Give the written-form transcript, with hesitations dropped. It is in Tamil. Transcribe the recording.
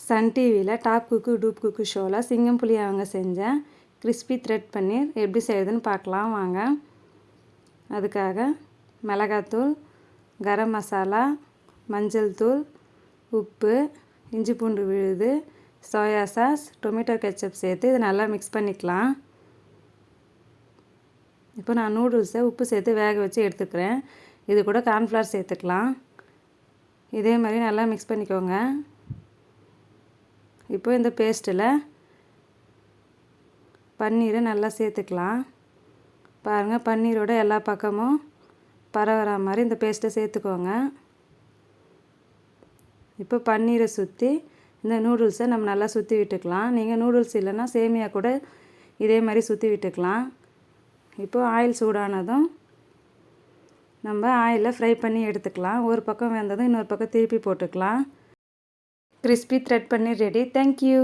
சன் டிவியில் டாப் குக்கு டூப் குக்கு ஷோவில் சிங்கம் புலி அவங்க செஞ்ச கிறிஸ்பி த்ரெட் பன்னீர் எப்படி செய்யுதுன்னு பார்க்கலாம் வாங்க. அதுக்காக மிளகாத்தூள், கரம் மசாலா, மஞ்சள் தூள், உப்பு, இஞ்சி பூண்டு விழுது, சோயா சாஸ், டொமேட்டோ கெச்சப் சேர்த்து இதை நல்லா மிக்ஸ் பண்ணிக்கலாம். இப்போ நான் நூடுல்ஸை உப்பு சேர்த்து வேக வச்சு எடுத்துக்கிறேன். இது கூட கார்ன்ஃப்ளவர் சேர்த்துக்கலாம். இதே மாதிரி நல்லா மிக்ஸ் பண்ணிக்கோங்க. இப்போ இந்த பேஸ்ட்டில் பன்னீரை நல்லா சேர்த்துக்கலாம். பாருங்கள், பன்னீரோட எல்லா பக்கமும் பரவுற மாதிரி இந்த பேஸ்ட்டை சேர்த்துக்கோங்க. இப்போ பன்னீரை சுற்றி இந்த நூடுல்ஸை நம்ம நல்லா சுற்றி விட்டுக்கலாம். நீங்கள் நூடுல்ஸ் இல்லைன்னா சேமியா கூட இதே மாதிரி சுற்றி விட்டுக்கலாம். இப்போது ஆயில் சூடானதும் நம்ம ஆயிலில் ஃப்ரை பண்ணி எடுத்துக்கலாம். ஒரு பக்கம் வெந்ததும் இன்னொரு பக்கம் திருப்பி போட்டுக்கலாம். கிறிஸ்பி த்ரெட் பன்னீர் ரெடி. தேங்க்யூ.